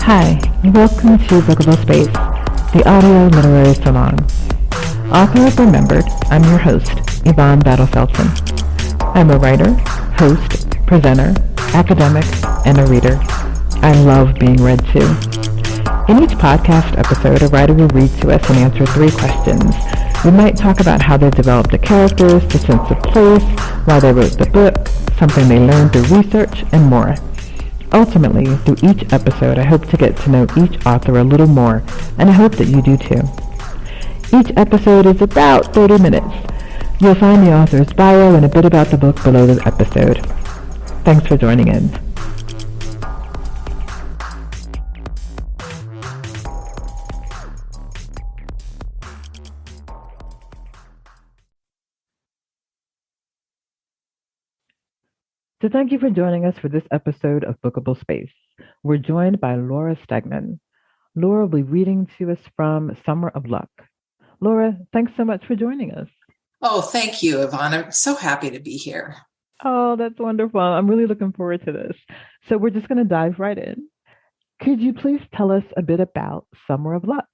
Hi, and welcome to Bookable Space, the audio literary salon. Author of Remembered, I'm your host, Yvonne Battle-Felton. I'm a writer, host, presenter, academic, and a reader. I love being read to. In each podcast episode, a writer will read to us and answer 3 questions. We might talk about how they developed the characters, the sense of place, why they wrote the book, something they learned through research, and more. Ultimately, through each episode, I hope to get to know each author a little more, and I hope that you do too. Each episode is about 30 minutes. You'll find the author's bio and a bit about the book below the episode. Thanks for joining in. So thank you for joining us for this episode of Bookable Space. We're joined by Laura Stegman. Laura will be reading to us from Summer of Luck. Laura, thanks so much for joining us. Oh, thank you, Yvonne. I'm so happy to be here. Oh, that's wonderful. I'm really looking forward to this. So we're just going to dive right in. Could you please tell us a bit about Summer of Luck?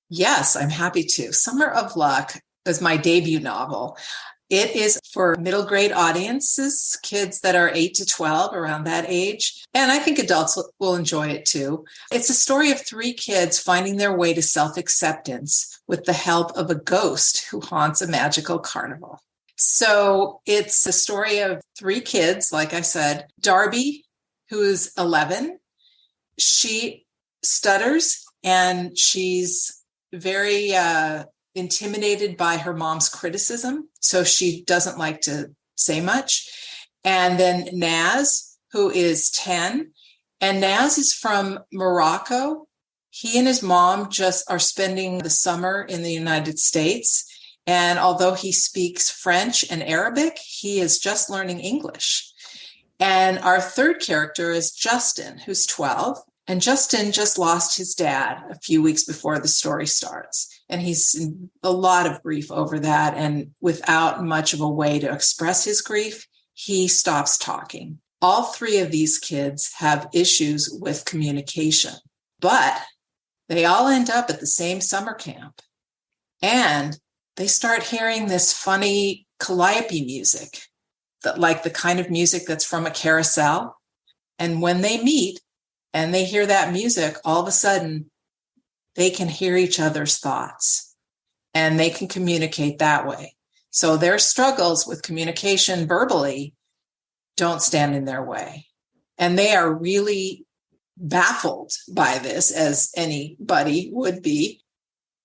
Yes, I'm happy to. Summer of Luck is my debut novel. It is for middle grade audiences, kids that are 8 to 12, around that age. And I think adults will enjoy it too. It's a story of 3 kids finding their way to self-acceptance with the help of a ghost who haunts a magical carnival. So it's a story of 3 kids, like I said. Darby, who is 11, she stutters and she's very intimidated by her mom's criticism, so she doesn't like to say much. And then Naz, who is 10, and Naz is from Morocco. He and his mom just are spending the summer in the United States. And although he speaks French and Arabic, he is just learning English. And our third character is Justin, who's 12. And Justin just lost his dad a few weeks before the story starts. And he's in a lot of grief over that. And without much of a way to express his grief, he stops talking. All 3 of these kids have issues with communication, but they all end up at the same summer camp. And they start hearing this funny calliope music, like the kind of music that's from a carousel. And when they meet, and they hear that music, all of a sudden, they can hear each other's thoughts and they can communicate that way. So their struggles with communication verbally don't stand in their way. And they are really baffled by this, as anybody would be.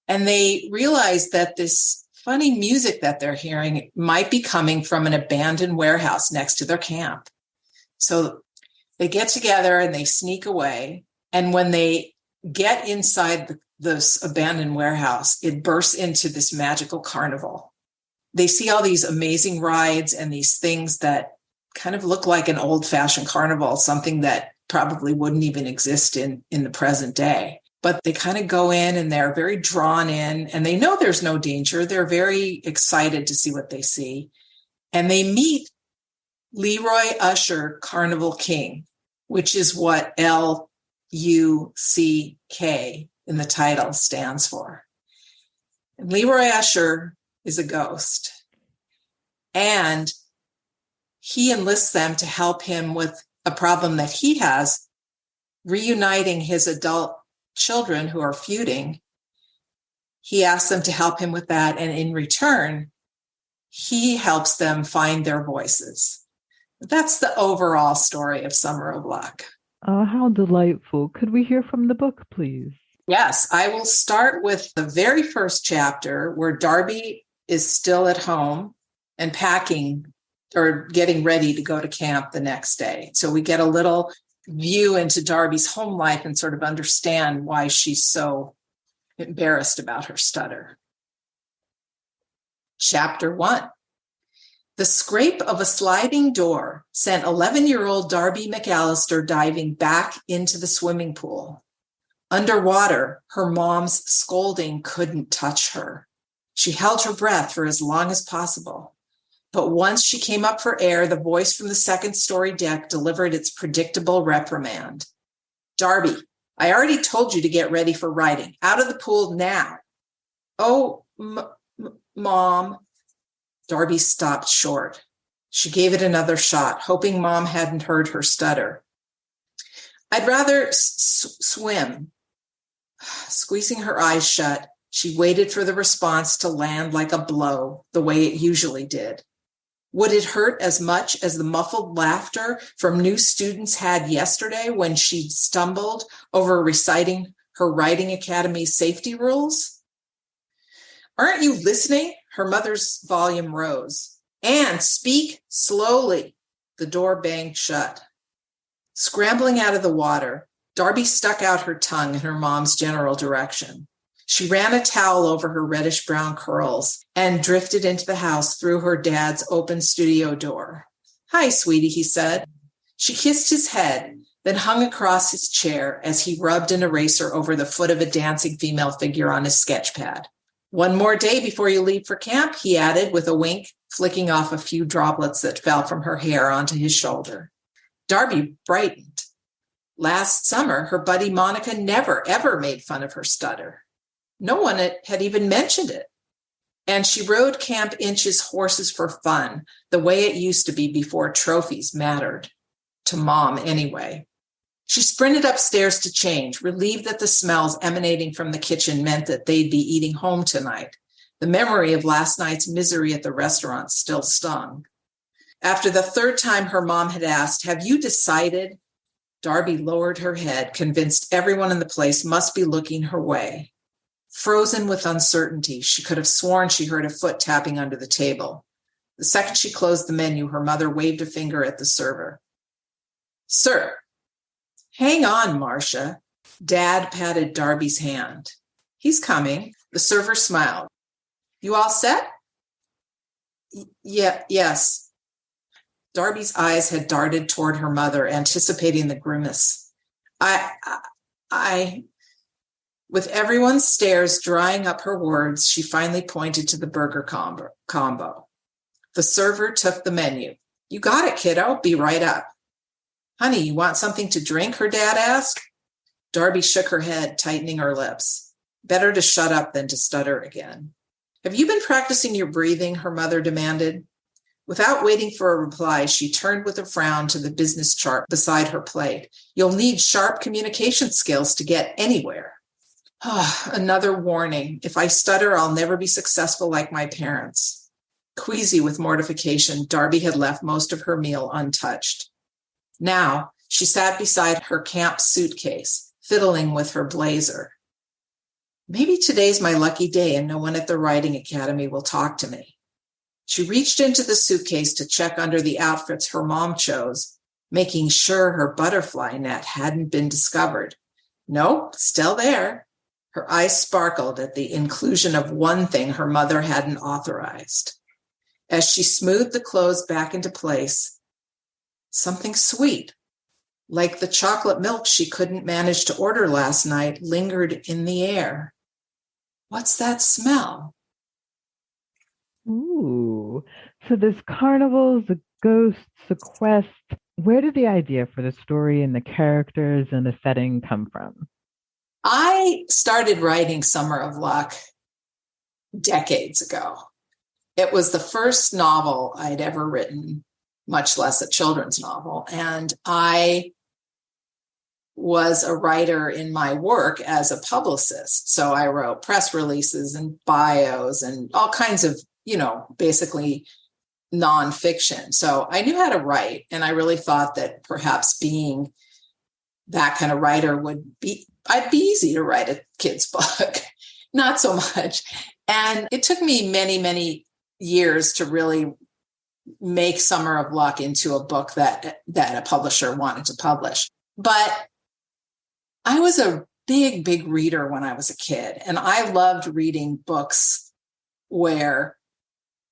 And they realize that this funny music that they're hearing might be coming from an abandoned warehouse next to their camp. So they get together and they sneak away. And when they get inside this abandoned warehouse, it bursts into this magical carnival. They see all these amazing rides and these things that kind of look like an old-fashioned carnival, something that probably wouldn't even exist in the present day. But they kind of go in and they're very drawn in and they know there's no danger. They're very excited to see what they see. And they meet Leroy Usher, Carnival King, which is what LUCK in the title stands for. And Leroy Usher is a ghost. And he enlists them to help him with a problem that he has, reuniting his adult children who are feuding. He asks them to help him with that. And in return, he helps them find their voices. That's the overall story of Summer of Luck. Oh, how delightful. Could we hear from the book, please? Yes, I will start with the very first chapter where Darby is still at home and packing or getting ready to go to camp the next day. So we get a little view into Darby's home life and sort of understand why she's so embarrassed about her stutter. Chapter 1. The scrape of a sliding door sent 11-year-old Darby McAllister diving back into the swimming pool. Underwater, her mom's scolding couldn't touch her. She held her breath for as long as possible. But once she came up for air, the voice from the second-story deck delivered its predictable reprimand. Darby, I already told you to get ready for riding. Out of the pool now. Oh, Mom. Darby stopped short. She gave it another shot, hoping Mom hadn't heard her stutter. I'd rather swim. Squeezing her eyes shut, she waited for the response to land like a blow, the way it usually did. Would it hurt as much as the muffled laughter from new students had yesterday when she stumbled over reciting her Writing Academy's safety rules? Aren't you listening? Her mother's volume rose. Anne, speak slowly. The door banged shut. Scrambling out of the water, Darby stuck out her tongue in her mom's general direction. She ran a towel over her reddish-brown curls and drifted into the house through her dad's open studio door. Hi, sweetie, he said. She kissed his head, then hung across his chair as he rubbed an eraser over the foot of a dancing female figure on his sketch pad. One more day before you leave for camp, he added with a wink, flicking off a few droplets that fell from her hair onto his shoulder. Darby brightened. Last summer, her buddy Monica never, ever made fun of her stutter. No one had even mentioned it. And she rode Camp Inch's horses for fun, the way it used to be before trophies mattered. To Mom, anyway. She sprinted upstairs to change, relieved that the smells emanating from the kitchen meant that they'd be eating home tonight. The memory of last night's misery at the restaurant still stung. After the third time her mom had asked, "Have you decided?" Darby lowered her head, convinced everyone in the place must be looking her way. Frozen with uncertainty, she could have sworn she heard a foot tapping under the table. The second she closed the menu, her mother waved a finger at the server. "Sir." "Hang on, Marcia." Dad patted Darby's hand. "He's coming." The server smiled. "You all set?" Yes. Darby's eyes had darted toward her mother, anticipating the grimace. I. With everyone's stares drying up her words, she finally pointed to the burger combo. The server took the menu. "You got it, kiddo. Be right up." "Honey, you want something to drink?" her dad asked. Darby shook her head, tightening her lips. Better to shut up than to stutter again. "Have you been practicing your breathing?" her mother demanded. Without waiting for a reply, she turned with a frown to the business chart beside her plate. "You'll need sharp communication skills to get anywhere." Another warning. If I stutter, I'll never be successful like my parents. Queasy with mortification, Darby had left most of her meal untouched. Now, she sat beside her camp suitcase, fiddling with her blazer. Maybe today's my lucky day and no one at the Writing Academy will talk to me. She reached into the suitcase to check under the outfits her mom chose, making sure her butterfly net hadn't been discovered. Nope, still there. Her eyes sparkled at the inclusion of one thing her mother hadn't authorized. As she smoothed the clothes back into place, something sweet, like the chocolate milk she couldn't manage to order last night, lingered in the air. What's that smell? Ooh, so there's carnivals, the ghosts, the quest. Where did the idea for the story and the characters and the setting come from? I started writing Summer of Luck decades ago. It was the first novel I'd ever written, much less a children's novel. And I was a writer in my work as a publicist. So I wrote press releases and bios and all kinds of, basically nonfiction. So I knew how to write. And I really thought that perhaps being that kind of writer I'd be easy to write a kid's book. Not so much. And it took me many, many years to really make Summer of Luck into a book that a publisher wanted to publish. But I was a big, big reader when I was a kid. And I loved reading books where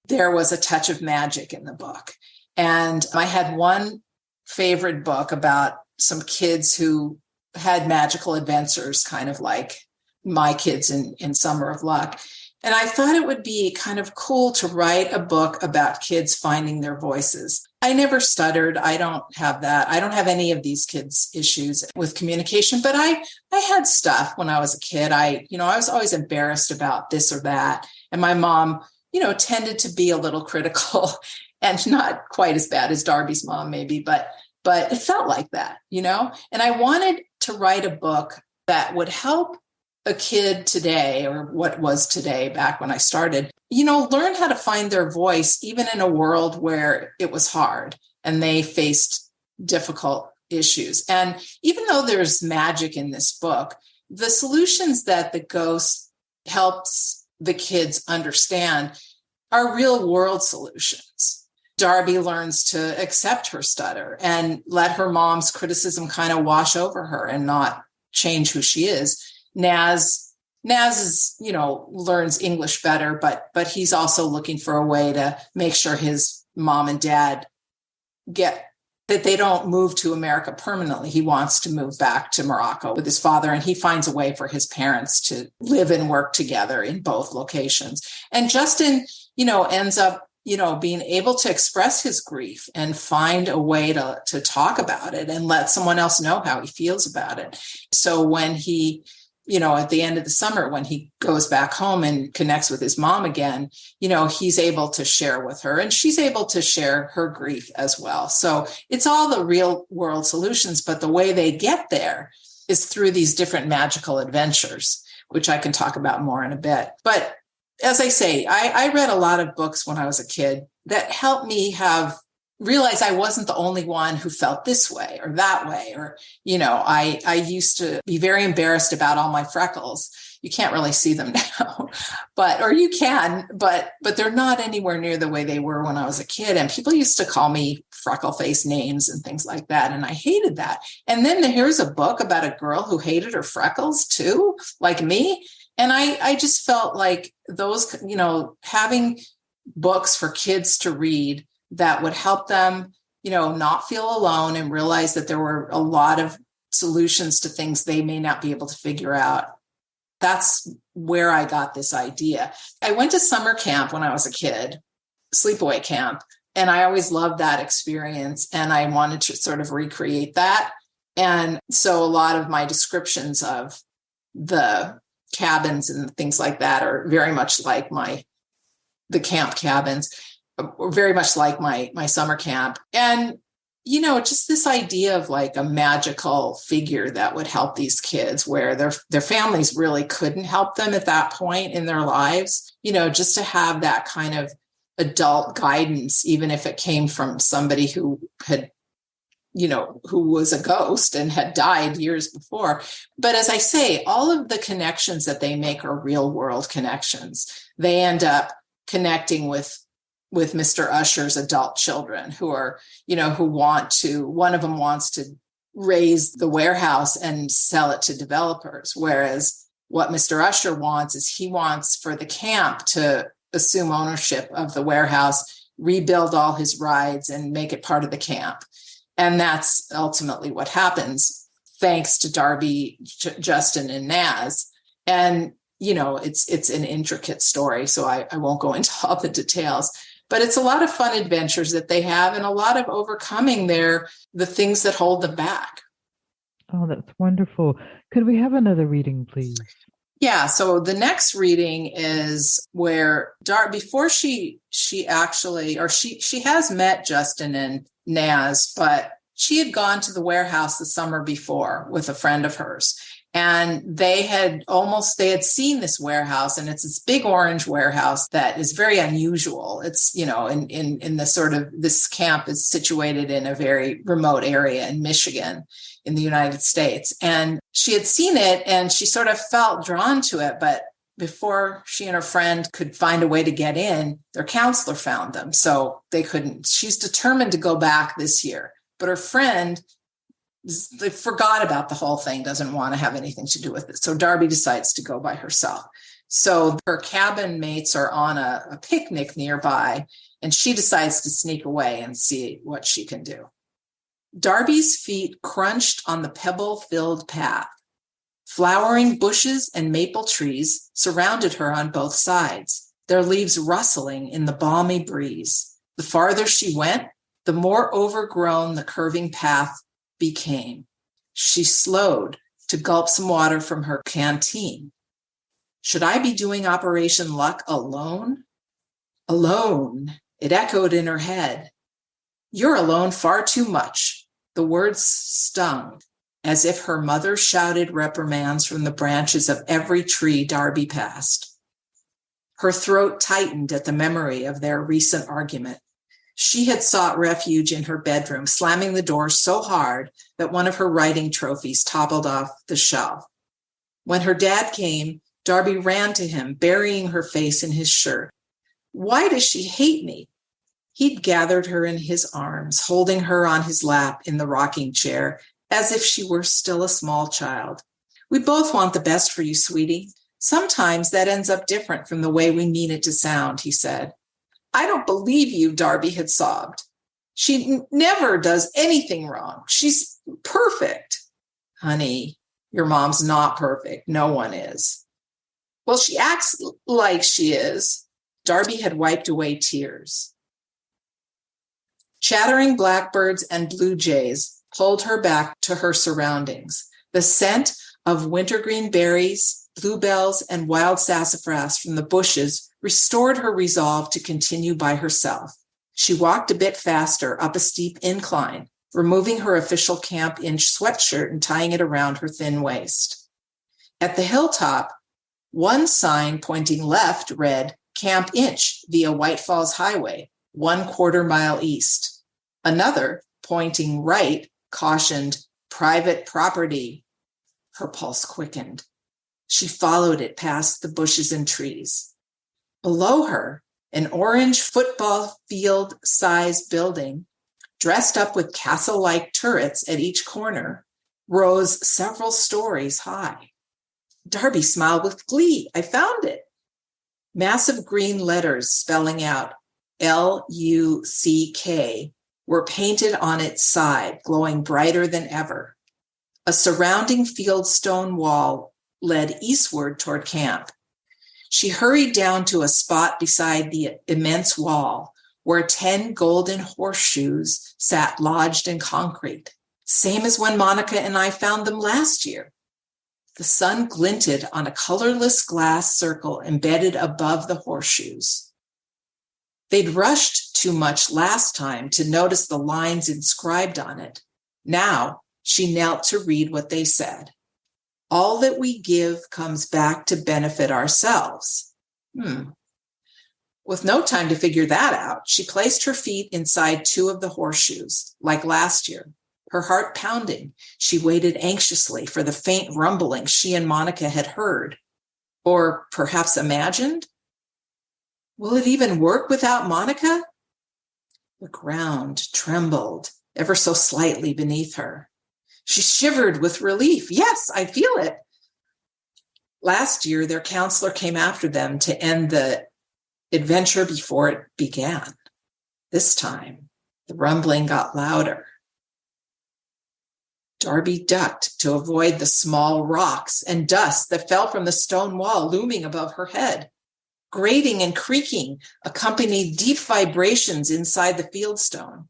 there was a touch of magic in the book. And I had one favorite book about some kids who had magical adventures, kind of like my kids in Summer of Luck. And I thought it would be kind of cool to write a book about kids finding their voices. I never stuttered. I don't have that. I don't have any of these kids' issues with communication, but I had stuff when I was a kid. I was always embarrassed about this or that. And my mom, tended to be a little critical and not quite as bad as Darby's mom, maybe, but it felt like that, and I wanted to write a book that would help a kid today, or what was today back when I started, learn how to find their voice, even in a world where it was hard and they faced difficult issues. And even though there's magic in this book, the solutions that the ghost helps the kids understand are real world solutions. Darby learns to accept her stutter and let her mom's criticism kind of wash over her and not change who she is. Naz is, learns English better, but he's also looking for a way to make sure his mom and dad get that they don't move to America permanently. He wants to move back to Morocco with his father, and he finds a way for his parents to live and work together in both locations. And Justin, ends up, being able to express his grief and find a way to talk about it and let someone else know how he feels about it. So when he, at the end of the summer, when he goes back home and connects with his mom again, he's able to share with her and she's able to share her grief as well. So it's all the real world solutions, but the way they get there is through these different magical adventures, which I can talk about more in a bit. But as I say, I read a lot of books when I was a kid that helped me realize I wasn't the only one who felt this way or that way. Or, I used to be very embarrassed about all my freckles. You can't really see them now, or you can, but they're not anywhere near the way they were when I was a kid. And people used to call me freckle face names and things like that. And I hated that. And then here's a book about a girl who hated her freckles too, like me. And I just felt like those, having books for kids to read that would help them, not feel alone and realize that there were a lot of solutions to things they may not be able to figure out. That's where I got this idea. I went to summer camp when I was a kid, sleepaway camp, and I always loved that experience. And I wanted to sort of recreate that. And so a lot of my descriptions of the cabins and things like that are very much like the camp cabins, or very much like my summer camp. And, just this idea of like a magical figure that would help these kids where their families really couldn't help them at that point in their lives, just to have that kind of adult guidance, even if it came from somebody who had, who was a ghost and had died years before. But as I say, all of the connections that they make are real world connections. They end up connecting with Mr. Usher's adult children who are, one of them wants to raise the warehouse and sell it to developers. Whereas what Mr. Usher wants is he wants for the camp to assume ownership of the warehouse, rebuild all his rides and make it part of the camp. And that's ultimately what happens, thanks to Darby, Justin, and Naz. And, it's an intricate story, so I won't go into all the details. But it's a lot of fun adventures that they have and a lot of overcoming the things that hold them back. Oh, that's wonderful. Could we have another reading, please? Yeah. So the next reading is where before she actually, or she has met Justin and Naz, but she had gone to the warehouse the summer before with a friend of hers. And they had seen this warehouse, and it's this big orange warehouse that is very unusual. It's, in the sort of, this camp is situated in a very remote area in Michigan in the United States. And she had seen it and she sort of felt drawn to it. But before she and her friend could find a way to get in, their counselor found them. So they couldn't. She's determined to go back this year. But her friend, they forgot about the whole thing, doesn't want to have anything to do with it. So Darby decides to go by herself. So her cabin mates are on a picnic nearby, and she decides to sneak away and see what she can do. Darby's feet crunched on the pebble-filled path. Flowering bushes and maple trees surrounded her on both sides, their leaves rustling in the balmy breeze. The farther she went, the more overgrown the curving path became. She slowed to gulp some water from her canteen. Should I be doing Operation Luck alone? Alone, it echoed in her head. You're alone far too much. The words stung, as if her mother shouted reprimands from the branches of every tree Darby passed. Her throat tightened at the memory of their recent argument. She had sought refuge in her bedroom, slamming the door so hard that one of her writing trophies toppled off the shelf. When her dad came, Darby ran to him, burying her face in his shirt. Why does she hate me? He'd gathered her in his arms, holding her on his lap in the rocking chair, as if she were still a small child. We both want the best for you, sweetie. Sometimes that ends up different from the way we mean it to sound, he said. I don't believe you, Darby had sobbed. She never does anything wrong. She's perfect. Honey, your mom's not perfect. No one is. Well, she acts like she is. Darby had wiped away tears. Chattering blackbirds and blue jays pulled her back to her surroundings. The scent of wintergreen berries, bluebells, and wild sassafras from the bushes restored her resolve to continue by herself. She walked a bit faster up a steep incline, removing her official Camp Inch sweatshirt and tying it around her thin waist. At the hilltop, one sign pointing left read Camp Inch via White Falls Highway, 1/4 mile east. Another, pointing right, cautioned private property. Her pulse quickened. She followed it past the bushes and trees. Below her, an orange football field-sized building, dressed up with castle-like turrets at each corner, rose several stories high. Darby smiled with glee. I found it. Massive green letters spelling out L-U-C-K were painted on its side, glowing brighter than ever. A surrounding fieldstone wall led eastward toward camp. She hurried down to a spot beside the immense wall where 10 golden horseshoes sat lodged in concrete, same as when Monica and I found them last year. The sun glinted on a colorless glass circle embedded above the horseshoes. They'd rushed too much last time to notice the lines inscribed on it. Now she knelt to read what they said. All that we give comes back to benefit ourselves. With no time to figure that out, she placed her feet inside 2 of the horseshoes, like last year. Her heart pounding, she waited anxiously for the faint rumbling she and Monica had heard, or perhaps imagined. Will it even work without Monica? The ground trembled ever so slightly beneath her. She shivered with relief. Yes, I feel it. Last year, their counselor came after them to end the adventure before it began. This time, the rumbling got louder. Darby ducked to avoid the small rocks and dust that fell from the stone wall looming above her head. Grating and creaking accompanied deep vibrations inside the fieldstone.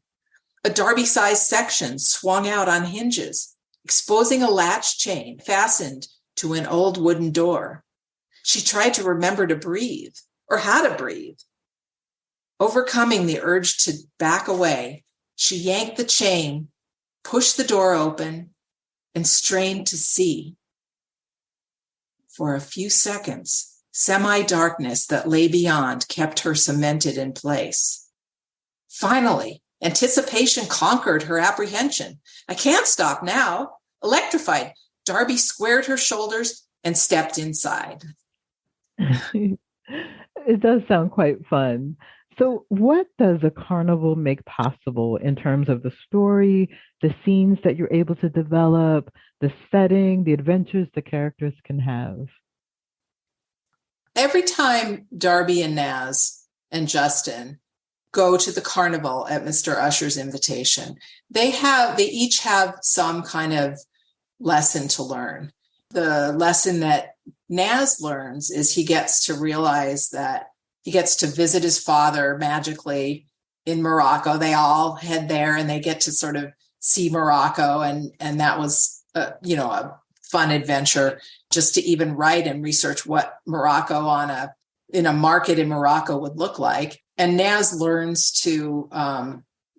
A Darby-sized section swung out on hinges, exposing a latch chain fastened to an old wooden door. She tried to remember to breathe, or how to breathe. Overcoming the urge to back away, she yanked the chain, pushed the door open, and strained to see. For a few seconds, semi-darkness that lay beyond kept her cemented in place. Finally, anticipation conquered her apprehension. I can't stop now. Electrified, Darby squared her shoulders and stepped inside. It does sound quite fun. So what does a carnival make possible in terms of the story, the scenes that you're able to develop, the setting, the adventures the characters can have? Every time Darby and Naz and Justin go to the carnival at Mr. Usher's invitation, they each have some kind of lesson to learn. the lesson that Naz learns is he gets to realize that he gets to visit his father magically in Morocco. They all head there and they get to sort of see Morocco. And that was, a fun adventure just to even write and research what Morocco in a market in Morocco would look like. And Naz learns to,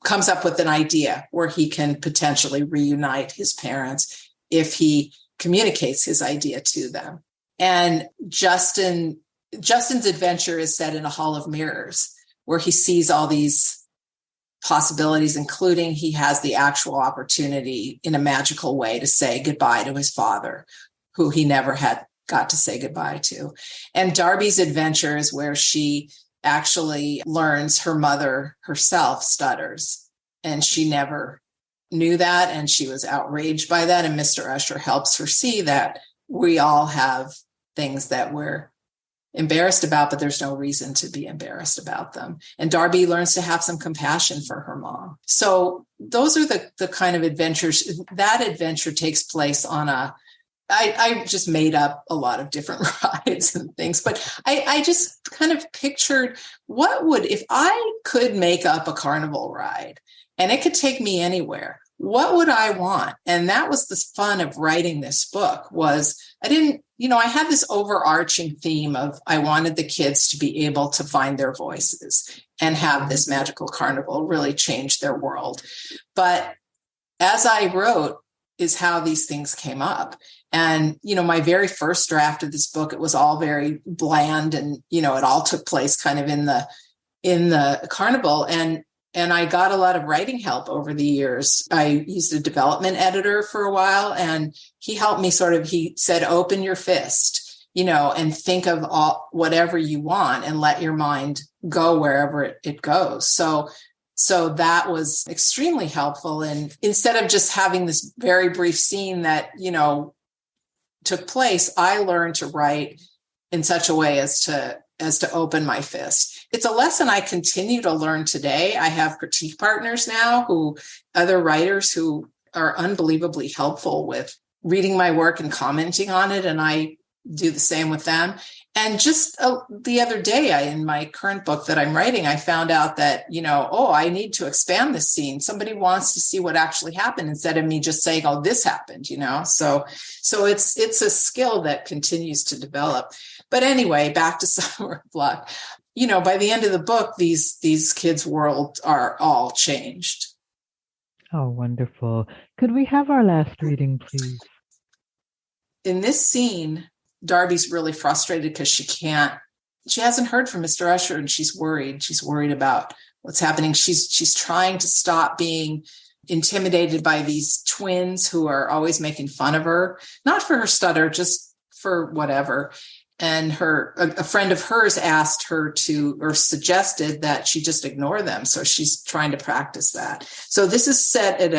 comes up with an idea where he can potentially reunite his parents if he communicates his idea to them. And Justin's adventure is set in a hall of mirrors where he sees all these possibilities, including he has the actual opportunity in a magical way to say goodbye to his father, who he never had got to say goodbye to. And Darby's adventure is where she actually learns her mother herself stutters, and she never knew that, and she was outraged by that. And Mr. Usher helps her see that we all have things that we're embarrassed about, but there's no reason to be embarrassed about them. And Darby learns to have some compassion for her mom. So those are the kind of adventures. That adventure takes place on I just made up a lot of different rides and things, but I just kind of pictured if I could make up a carnival ride and it could take me anywhere, what would I want? And that was the fun of writing this book was I had this overarching theme of I wanted the kids to be able to find their voices and have this magical carnival really change their world. But as I wrote is how these things came up. And, my very first draft of this book, it was all very bland and, it all took place kind of in the carnival. And I got a lot of writing help over the years. I used a development editor for a while, and he helped me he said, open your fist, and think of whatever you want and let your mind go wherever it goes. So that was extremely helpful. And instead of just having this very brief scene that, took place, I learned to write in such a way as to open my fist. It's a lesson I continue to learn today. I have critique partners now other writers who are unbelievably helpful with reading my work and commenting on it. And I do the same with them. And just the other day, in my current book that I'm writing, I found out that, I need to expand this scene. Somebody wants to see what actually happened instead of me just saying, oh, this happened, So it's a skill that continues to develop. But anyway, back to Summer of Luck. By the end of the book, these kids' worlds are all changed. Oh, wonderful. Could we have our last reading, please? In this scene, Darby's really frustrated because she hasn't heard from Mr. Usher, and she's worried. She's worried about what's happening. She's trying to stop being intimidated by these twins who are always making fun of her, not for her stutter, just for whatever. And a friend of hers asked her suggested that she just ignore them. So she's trying to practice that. So this is set at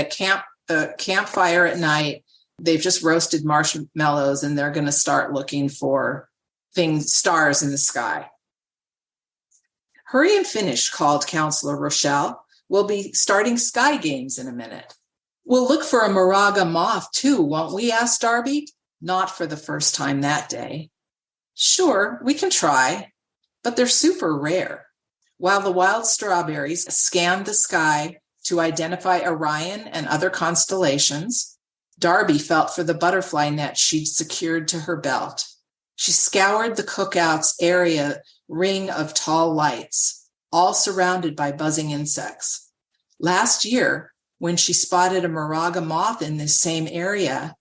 a campfire at night. They've just roasted marshmallows and they're going to start looking for stars in the sky. Hurry and finish, called Counselor Rochelle. We'll be starting sky games in a minute. We'll look for a Moraga moth too, won't we? Asked Darby. Not for the first time that day. Sure, we can try, but they're super rare. While the wild strawberries scanned the sky to identify Orion and other constellations, Darby felt for the butterfly net she'd secured to her belt. She scoured the cookout's area ring of tall lights, all surrounded by buzzing insects. Last year, when she spotted a Moraga moth in this same area,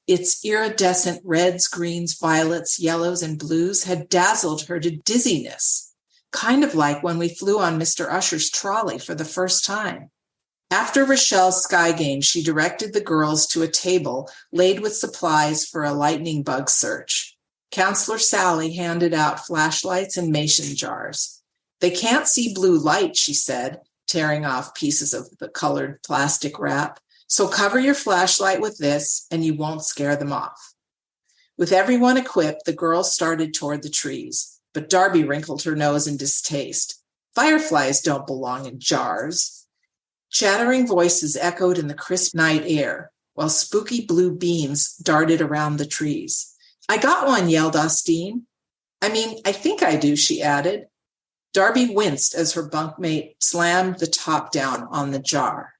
its iridescent reds, greens, violets, yellows, and blues had dazzled her to dizziness, kind of like when we flew on Mr. Usher's trolley for the first time. After Rochelle's sky game, she directed the girls to a table laid with supplies for a lightning bug search. Counselor Sally handed out flashlights and mason jars. They can't see blue light, she said, tearing off pieces of the colored plastic wrap. So cover your flashlight with this and you won't scare them off. With everyone equipped, the girls started toward the trees, but Darby wrinkled her nose in distaste. Fireflies don't belong in jars. Chattering voices echoed in the crisp night air. while spooky blue beams darted around the trees. I got one, yelled Austin. I think I do, she added. Darby winced as her bunkmate slammed the top down on the jar.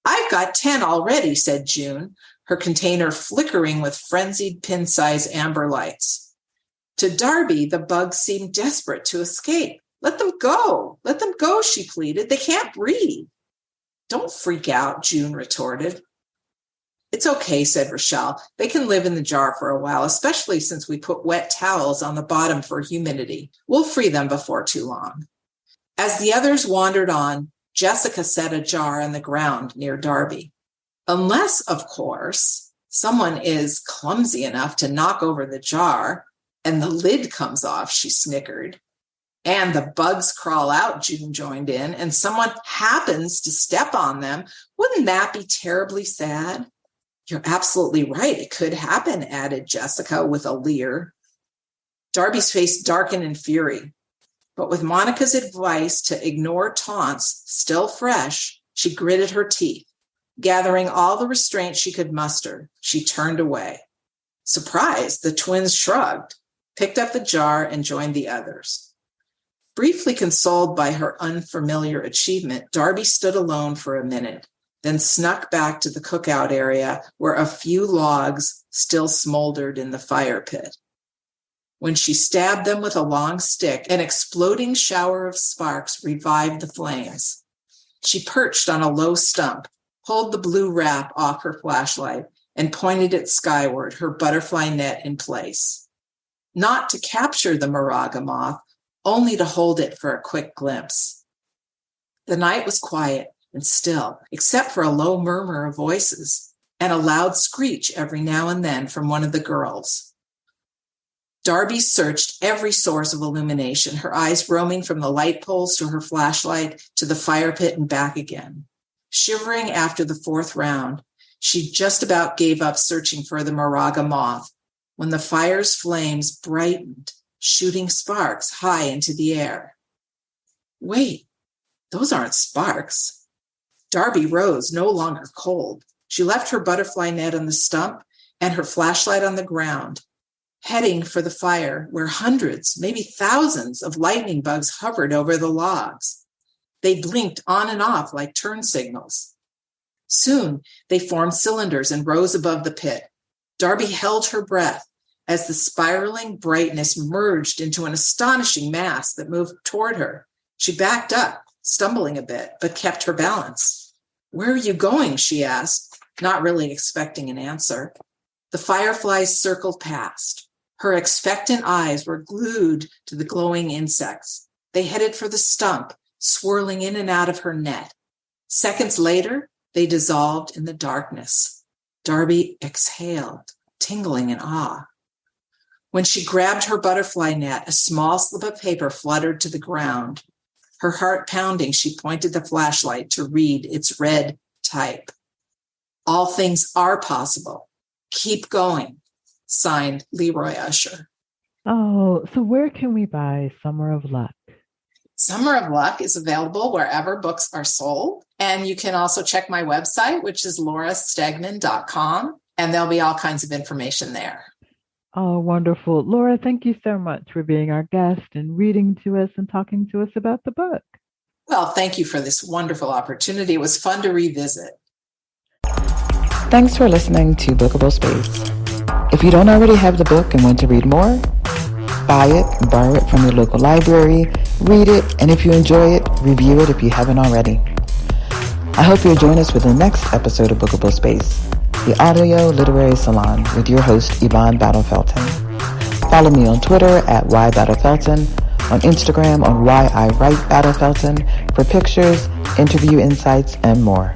I've got 10 already, said June, her container flickering with frenzied pin-size amber lights. To Darby, the bugs seemed desperate to escape. Let them go, she pleaded. They can't breathe. Don't freak out, June retorted. It's okay, said Rochelle. They can live in the jar for a while, especially since we put wet towels on the bottom for humidity. We'll free them before too long. As the others wandered on, Jessica set a jar on the ground near Darby. Unless, of course, someone is clumsy enough to knock over the jar and the lid comes off, she snickered. And the bugs crawl out, June joined in, and someone happens to step on them. Wouldn't that be terribly sad? You're absolutely right. It could happen, added Jessica with a leer. Darby's face darkened in fury. But with Monica's advice to ignore taunts still fresh, she gritted her teeth. Gathering all the restraint she could muster, she turned away. Surprised, the twins shrugged, picked up the jar, and joined the others. Briefly consoled by her unfamiliar achievement, Darby stood alone for a minute, then snuck back to the cookout area where a few logs still smoldered in the fire pit. When she stabbed them with a long stick, an exploding shower of sparks revived the flames. She perched on a low stump, pulled the blue wrap off her flashlight, and pointed it skyward, her butterfly net in place. Not to capture the Moraga moth, only to hold it for a quick glimpse. The night was quiet and still, except for a low murmur of voices and a loud screech every now and then from one of the girls. Darby searched every source of illumination, her eyes roaming from the light poles to her flashlight to the fire pit and back again. Shivering after the fourth round, she just about gave up searching for the Moraga moth when the fire's flames brightened, shooting sparks high into the air. Wait, those aren't sparks. Darby rose, no longer cold. She left her butterfly net on the stump and her flashlight on the ground, heading for the fire where hundreds, maybe thousands of lightning bugs hovered over the logs. They blinked on and off like turn signals. Soon they formed cylinders and rose above the pit. Darby held her breath as the spiraling brightness merged into an astonishing mass that moved toward her. She backed up, stumbling a bit, but kept her balance. Where are you going? She asked, not really expecting an answer. The fireflies circled past. Her expectant eyes were glued to the glowing insects. They headed for the stump, swirling in and out of her net. Seconds later, they dissolved in the darkness. Darby exhaled, tingling in awe. When she grabbed her butterfly net, a small slip of paper fluttered to the ground. Her heart pounding, she pointed the flashlight to read its red type. All things are possible. Keep going. Signed, Leroy Usher. Oh, so where can we buy Summer of Luck? Summer of Luck is available wherever books are sold. And you can also check my website, which is laurastegman.com, and there'll be all kinds of information there. Oh, wonderful. Laura, thank you so much for being our guest and reading to us and talking to us about the book. Well, thank you for this wonderful opportunity. It was fun to revisit. Thanks for listening to Bookable Space. If you don't already have the book and want to read more, buy it, borrow it from your local library, read it, and if you enjoy it, review it if you haven't already. I hope you'll join us for the next episode of Bookable Space, the audio literary salon with your host, Yvonne Battle-Felton. Follow me on Twitter at @Battle-Felton, on Instagram on @IWriteBattle-Felton for pictures, interview insights, and more.